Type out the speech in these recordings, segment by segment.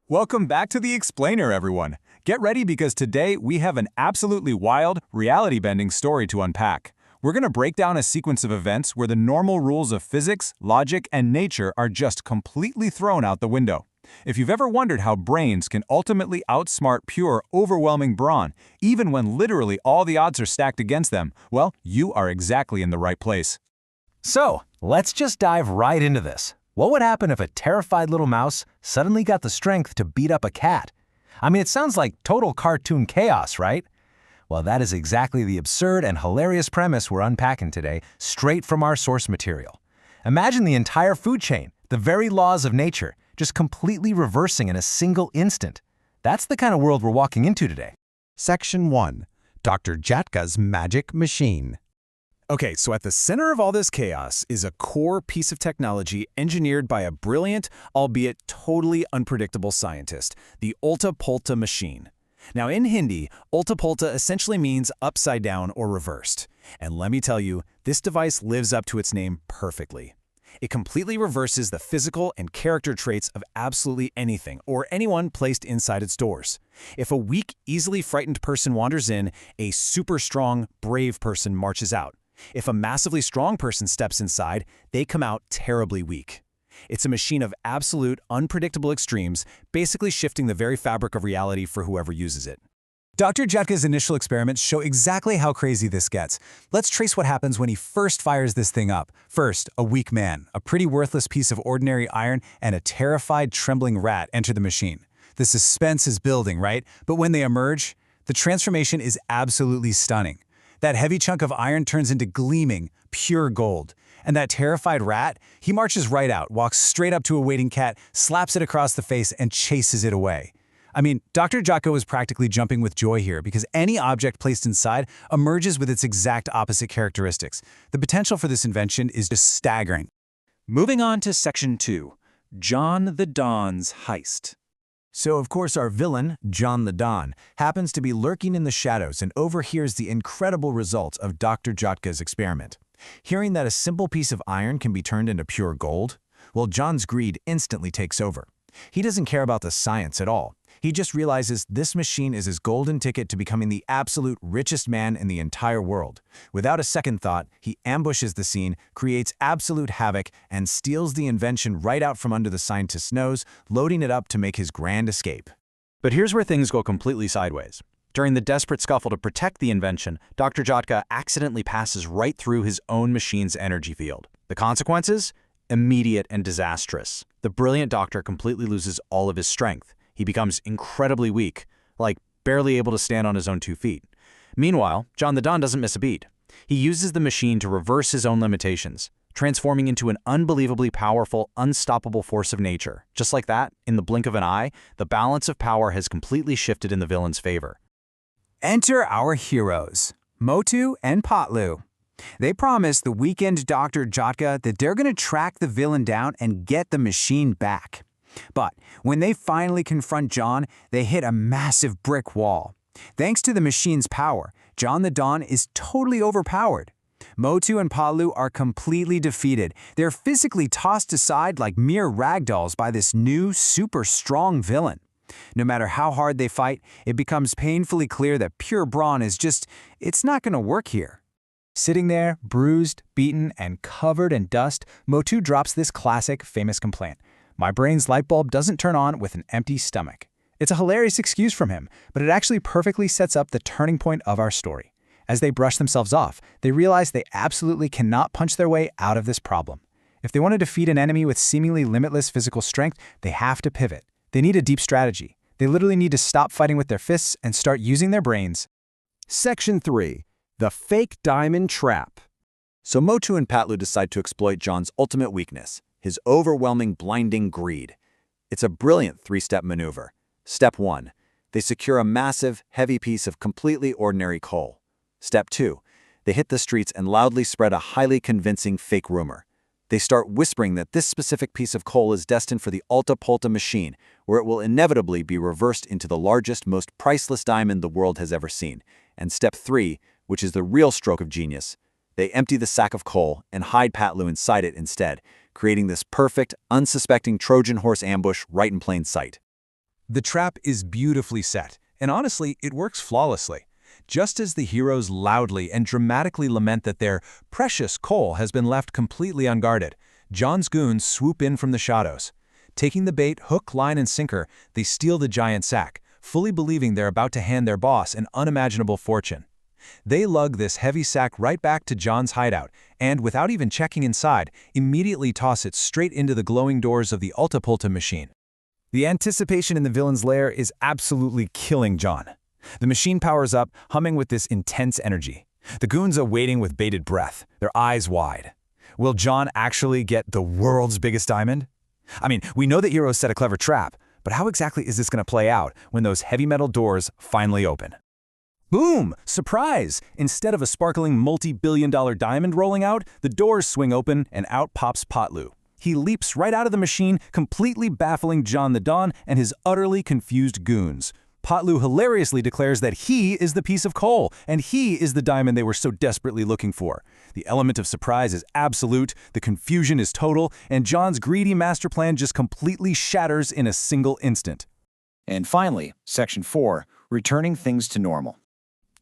Welcome back to The Explainer, everyone. Get ready because today we have an absolutely wild, reality-bending story to unpack. We're going to break down a sequence of events where the normal rules of physics, logic, and nature are just completely thrown out the window. If you've ever wondered how brains can ultimately outsmart pure, overwhelming brawn, even when literally all the odds are stacked against them, well, you are exactly in the right place. So, let's just dive right into this. What would happen if a terrified little mouse suddenly got the strength to beat up a cat? I mean, it sounds like total cartoon chaos, right? Well, that is exactly the absurd and hilarious premise we're unpacking today, straight from our source material. Imagine the entire food chain, the very laws of nature, just completely reversing in a single instant. That's the kind of world we're walking into today. Section 1. Dr. Jatka's Magic Machine. Okay, so at the center of all this chaos is a core piece of technology engineered by a brilliant, albeit totally unpredictable scientist, the Motu Patlu machine. Now in Hindi, Motu Patlu essentially means upside down or reversed. And let me tell you, this device lives up to its name perfectly. It completely reverses the physical and character traits of absolutely anything or anyone placed inside its doors. If a weak, easily frightened person wanders in, a super strong, brave person marches out. If a massively strong person steps inside, they come out terribly weak. It's a machine of absolute, unpredictable extremes, basically shifting the very fabric of reality for whoever uses it. Dr. Jatka's initial experiments show exactly how crazy this gets. Let's trace what happens when he first fires this thing up. First, a weak man, a pretty worthless piece of ordinary iron, and a terrified, trembling rat enter the machine. The suspense is building, right? But when they emerge, the transformation is absolutely stunning. That heavy chunk of iron turns into gleaming, pure gold. And that terrified rat, he marches right out, walks straight up to a waiting cat, slaps it across the face, and chases it away. I mean, Dr. Jatka was practically jumping with joy here because any object placed inside emerges with its exact opposite characteristics. The potential for this invention is just staggering. Moving on to Section 2, John the Don's Heist. So, of course, our villain, John the Don, happens to be lurking in the shadows and overhears the incredible results of Dr. Jatka's experiment. Hearing that a simple piece of iron can be turned into pure gold, well, John's greed instantly takes over. He doesn't care about the science at all. He just realizes this machine is his golden ticket to becoming the absolute richest man in the entire world. Without a second thought, he ambushes the scene, creates absolute havoc, and steals the invention right out from under the scientist's nose, loading it up to make his grand escape. But here's where things go completely sideways. During the desperate scuffle to protect the invention, Dr. Jatka accidentally passes right through his own machine's energy field. The consequences? Immediate and disastrous. The brilliant doctor completely loses all of his strength. He becomes incredibly weak, like barely able to stand on his own 2 feet. Meanwhile, John the Don doesn't miss a beat. He uses the machine to reverse his own limitations, transforming into an unbelievably powerful, unstoppable force of nature. Just like that, in the blink of an eye, the balance of power has completely shifted in the villain's favor. Enter our heroes, Motu and Patlu. They promise the weakened Dr. Jatka that they're going to track the villain down and get the machine back. But when they finally confront John, they hit a massive brick wall. Thanks to the machine's power, John the Don is totally overpowered. Motu and Patlu are completely defeated. They're physically tossed aside like mere ragdolls by this new, super strong villain. No matter how hard they fight, it becomes painfully clear that pure brawn is it's not going to work here. Sitting there, bruised, beaten, and covered in dust, Motu drops this classic, famous complaint. My brain's light bulb doesn't turn on with an empty stomach. It's a hilarious excuse from him, but it actually perfectly sets up the turning point of our story. As they brush themselves off, they realize they absolutely cannot punch their way out of this problem. If they want to defeat an enemy with seemingly limitless physical strength, they have to pivot. They need a deep strategy. They literally need to stop fighting with their fists and start using their brains. Section 3. The Fake Diamond Trap. So Motu and Patlu decide to exploit John's ultimate weakness, his overwhelming, blinding greed. It's a brilliant 3-step maneuver. Step 1. They secure a massive, heavy piece of completely ordinary coal. Step 2. They hit the streets and loudly spread a highly convincing fake rumor. They start whispering that this specific piece of coal is destined for the Motu Patlu machine, where it will inevitably be reversed into the largest, most priceless diamond the world has ever seen. And Step 3, which is the real stroke of genius, they empty the sack of coal and hide Patlu inside it instead, creating this perfect, unsuspecting Trojan horse ambush right in plain sight. The trap is beautifully set, and honestly, it works flawlessly. Just as the heroes loudly and dramatically lament that their precious coal has been left completely unguarded, John's goons swoop in from the shadows. Taking the bait hook, line, and sinker, they steal the giant sack, fully believing they're about to hand their boss an unimaginable fortune. They lug this heavy sack right back to John's hideout, and without even checking inside, immediately toss it straight into the glowing doors of the Motu Patlu machine. The anticipation in the villain's lair is absolutely killing John. The machine powers up, humming with this intense energy. The goons are waiting with bated breath, their eyes wide. Will John actually get the world's biggest diamond? I mean, we know that heroes set a clever trap, but how exactly is this going to play out when those heavy metal doors finally open? Boom! Surprise! Instead of a sparkling multi-billion-dollar diamond rolling out, the doors swing open and out pops Patlu. He leaps right out of the machine, completely baffling John the Don and his utterly confused goons. Patlu hilariously declares that he is the piece of coal, and he is the diamond they were so desperately looking for. The element of surprise is absolute, the confusion is total, and John's greedy master plan just completely shatters in a single instant. And finally, Section 4, returning things to normal.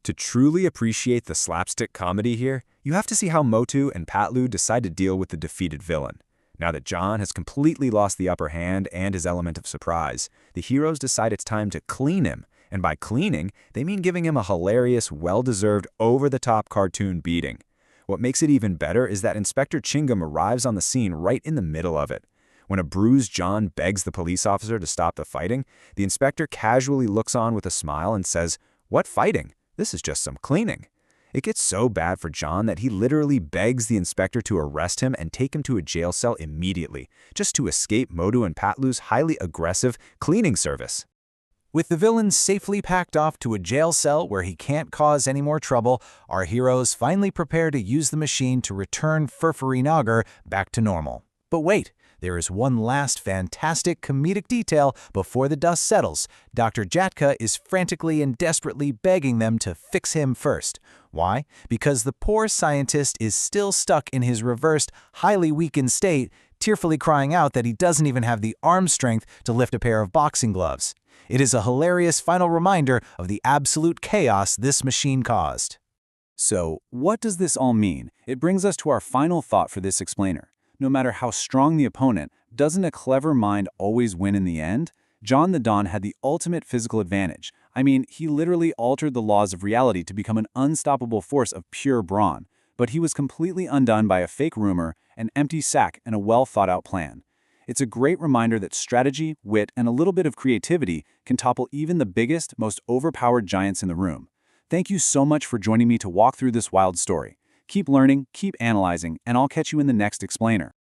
To truly appreciate the slapstick comedy here, you have to see how Motu and Patlu decide to deal with the defeated villain. Now that John has completely lost the upper hand and his element of surprise, the heroes decide it's time to clean him, and by cleaning, they mean giving him a hilarious, well-deserved, over-the-top cartoon beating. What makes it even better is that Inspector Chingam arrives on the scene right in the middle of it. When a bruised John begs the police officer to stop the fighting, the inspector casually looks on with a smile and says, "What fighting? This is just some cleaning." It gets so bad for John that he literally begs the inspector to arrest him and take him to a jail cell immediately, just to escape Motu and Patlu's highly aggressive cleaning service. With the villain safely packed off to a jail cell where he can't cause any more trouble, our heroes finally prepare to use the machine to return Furfuree Nagar back to normal. But wait, there is one last fantastic comedic detail before the dust settles. Dr. Jatka is frantically and desperately begging them to fix him first. Why? Because the poor scientist is still stuck in his reversed, highly weakened state, tearfully crying out that he doesn't even have the arm strength to lift a pair of boxing gloves. It is a hilarious final reminder of the absolute chaos this machine caused. So, what does this all mean? It brings us to our final thought for this explainer. No matter how strong the opponent, doesn't a clever mind always win in the end? John the Don had the ultimate physical advantage. I mean, he literally altered the laws of reality to become an unstoppable force of pure brawn. But he was completely undone by a fake rumor, an empty sack, and a well-thought-out plan. It's a great reminder that strategy, wit, and a little bit of creativity can topple even the biggest, most overpowered giants in the room. Thank you so much for joining me to walk through this wild story. Keep learning, keep analyzing, and I'll catch you in the next explainer.